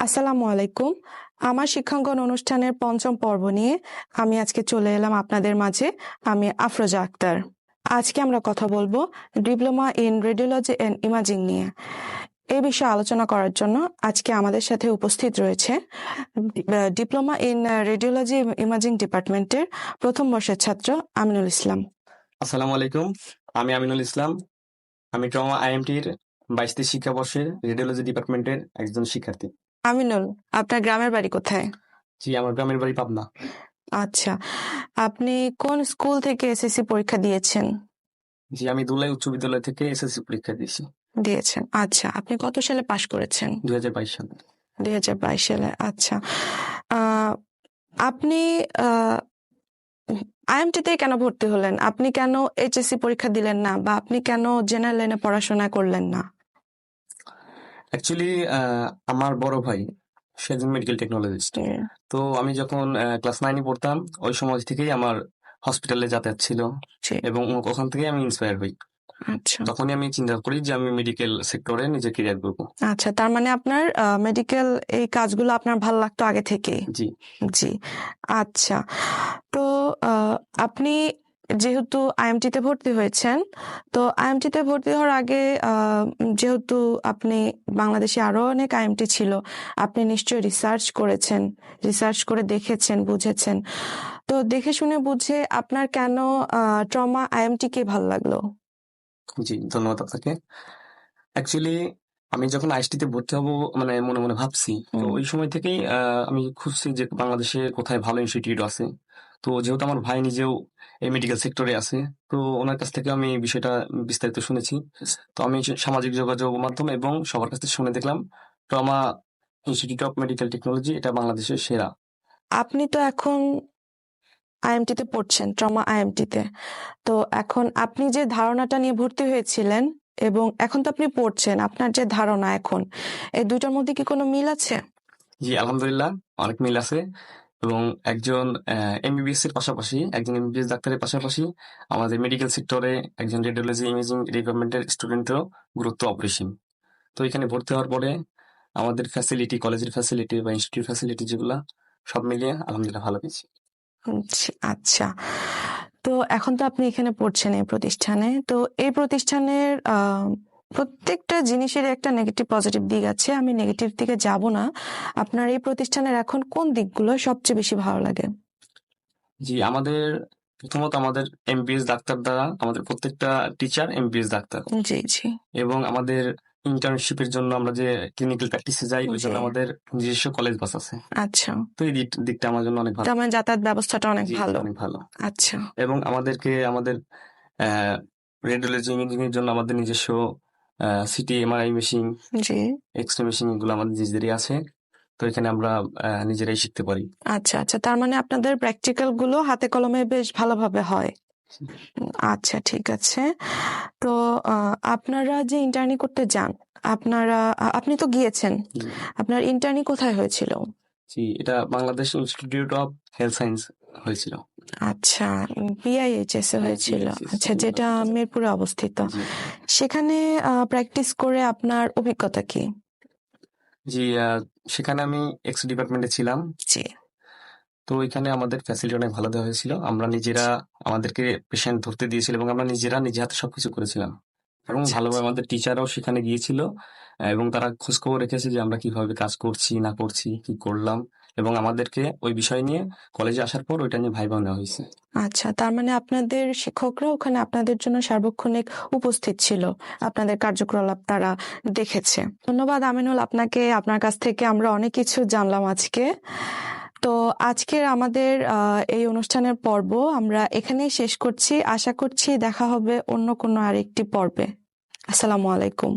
আসসালামু আলাইকুম। আমার শিক্ষাঙ্গন অনুষ্ঠানের পঞ্চম পর্ব নিয়ে আমি আজকে চলে এলাম আপনাদের মাঝে। আমি আফরোজা আক্তার। আজকে আমরা কথা বলবো diploma in radiology and imaging নিয়ে। এই বিষয়ে আলোচনা করার জন্য আজকে আমাদের সাথে উপস্থিত রয়েছে ডিপ্লোমা ইন রেডিওলজি ইমেজিং ডিপার্টমেন্টের প্রথম বর্ষের ছাত্র আমিনুল ইসলাম। আসসালামু আলাইকুম, আমি আমিনুল ইসলাম। আমি ট্রমা আইএমটির 22টি শিক্ষাবর্ষের রেডিওলজি ডিপার্টমেন্টের একজন শিক্ষার্থী। আমিনুল, আপনার গ্রামের বাড়ি কোথায়? জি, আমার গ্রামের বাড়ি পাবনা। আচ্ছা, আপনি কোন স্কুল থেকে এসএসসি পরীক্ষা দিয়েছেন? জি, আমি দুলাই উচ্চ বিদ্যালয় থেকে এসএসসি পরীক্ষা দিয়েছেন। আচ্ছা, আপনি কত সালে পাশ করেছেন? 2022 সালে। 2022 সালে। আচ্ছা, আপনি আইএমটিতে কেন ভর্তি হলেন? আপনি কেন এইচএসসি পরীক্ষা দিলেন না, বা আপনি কেন জেনারেল লাইনে পড়াশোনা করলেন না? অ্যাকচুয়ালি আমার বড় ভাই সে একজন মেডিকেল টেকনোলজিস্ট। তো আমি যখন ক্লাস 9-এ পড়তাম ওই সময় থেকেই আমার হসপিটালে যাতায়াত ছিল এবং ওখান থেকে আমি ইন্সপায়ার হই। আচ্ছা, তখনই আমি চিন্তা করি যে আমি মেডিকেল সেক্টরে নিজের ক্যারিয়ার করব। আচ্ছা, তার মানে আপনার মেডিকেল এই কাজগুলো আপনার ভালো লাগতো আগে থেকেই? জি জি। আচ্ছা, তো আপনি যেহেতু আইএমটিতে ভর্তি হয়েছেন, তো আইএমটিতে ভর্তি হওয়ার আগে যেহেতু আপনি বাংলাদেশে আরো অনেক আইএমটি ছিল, আপনি নিশ্চয়ই রিসার্চ করেছেন, রিসার্চ করে দেখেছেন, বুঝেছেন। তো দেখে শুনে বুঝে আপনার কেন ট্রমা আইএমটি কে ভালো লাগলো? জি, ধন্যবাদ আপনাকে। অ্যাকচুয়ালি আমি যখন আইএসটিতে ভর্তি হব মানে মনে মনে ভাবছি, তো ওই সময় থেকেই আমি খুঁজছি যে বাংলাদেশে কোথায় ভালো ইনস্টিটিউট আছে। তো যেহেতু আমার ভাই নিজেও এই মেডিকেল সেক্টরে আছে, তো ওনার কাছ থেকে আমি বিষয়টা বিস্তারিত শুনেছি। তো আমি সামাজিক যোগাযোগ মাধ্যম এবং সবার কাছ থেকে শুনে দেখলাম trauma institute of medical technology এটা বাংলাদেশের সেরা। আপনি তো এখন আইএমটিতে পড়ছেন, ট্রমা আইএমটিতে। তো এখন আপনি যে ধারণাটা নিয়ে ভর্তি হয়েছিলেন এবং এখন তো আপনি পড়ছেন, আপনার যে ধারণা এখন, এই দুইটার মধ্যে কি কোনো মিল আছে? জি, আলহামদুলিল্লাহ অনেক মিল আছে। এবং একজন এমবিবিএস এর পাশাপাশি, একজন এমবিবিএস ডাক্তারের পাশাপাশি আমাদের মেডিকেল সেক্টরে একজন রেডিওলজি ইমেজিং ডিপার্টমেন্টের স্টুডেন্টেরও গুরুত্ব অপরিসীম। তো এখানে ভর্তি হওয়ার পরে আমাদের ফ্যাসিলিটি, কলেজের ফ্যাসিলিটি বা ইনস্টিটিউট ফ্যাসিলিটি যেগুলা সব মিলিয়ে আলহামদুলিল্লাহ ভালো পেয়েছি। আচ্ছা, তো এখন তো আপনি এখানে পড়ছেন এই প্রতিষ্ঠানে। তো এই প্রতিষ্ঠানের প্রত্যেকটা জিনিসের একটা নেগেটিভ পজিটিভ দিক আছে, আমি নেগেটিভ দিকে যাব না। আপনার এই প্রতিষ্ঠানের এখন কোন দিকগুলো সবচেয়ে বেশি ভালো লাগে? জি, প্রথমত আমাদের এমবিবিএস ডাক্তার দ্বারা আমাদের প্রত্যেকটা টিচার এমবিবিএস ডাক্তার। জি জি। এবং আমাদের ইন্টার্নশিপের জন্য আমরা যে ক্লিনিক্যাল প্র্যাকটিসে যাই, ওই জন্য আমাদের নিজস্ব কলেজ বাস আছে। আচ্ছা, তো এই দিকটা আমার জন্য অনেক ভালো। তার মানে যাতায়াত ব্যবস্থাটা অনেক ভালো। অনেক ভালো। আচ্ছা, এবং আমাদের রেডিওলজি ইমেজিং এর জন্য আমাদের নিজস্ব সিটি এমআরআই মেশিন, জি, এক্সরে মেশিন এগুলো আমাদের নিজেদেরই আছে। তো এখানে আমরা নিজেরাই শিখতে পারি। আচ্ছা আচ্ছা, তার মানে আপনাদের প্র্যাকটিক্যাল গুলো হাতে কলমে বেশ ভালোভাবে হয়। আচ্ছা, ঠিক আছে। তো আপনারা যে ইন্টার্নি করতে যান, আপনি তো গিয়েছেন, আপনার ইন্টার্নি কোথায় হয়েছিল? জি, এটা Bangladesh institute of health science হয়েছিল। আচ্ছা, বিআইএইচএস এ হয়েছিল। আচ্ছা, যেটা মিরপুরে অবস্থিত। সেখানে প্র্যাকটিস করে আপনার অভিজ্ঞতা কি? জি, সেখানে আমি এক্স ডিপার্টমেন্টে ছিলাম। জি। তো ওইখানে আমাদের ফ্যাসিলিটি অনেক ভালো দেওয়া হয়েছিল। আমরা নিজেরা আমাদেরকে পেশেন্ট ধরতে দিয়েছিল এবং আমরা নিজে হাতে সবকিছু করেছিলাম। এবং ভালোভাবে আমাদের টিচাররাও সেখানে গিয়েছিল এবং তারা খোঁজখবর রেখেছে যে আমরা কিভাবে কাজ করছি না করছি, কি করলাম, এবং আমাদেরকে ওই বিষয় নিয়ে কলেজে আসার পর ওইটা নিয়ে ভাইবা নেওয়া হয়েছে। আচ্ছা, তার মানে আপনাদের শিক্ষকরা ওখানে আপনাদের জন্য সার্বক্ষণিক উপস্থিত ছিল, আপনাদের কার্যকলাপ তারা দেখেছে। ধন্যবাদ আমিনুল আপনাকে, আপনার কাছ থেকে আমরা অনেক কিছু জানলাম আজকে। তো আজকের আমাদের এই অনুষ্ঠানের পর্ব আমরা এখানেই শেষ করছি। আশা করছি দেখা হবে অন্য কোনো আরেকটি পর্বে। আসসালামু আলাইকুম।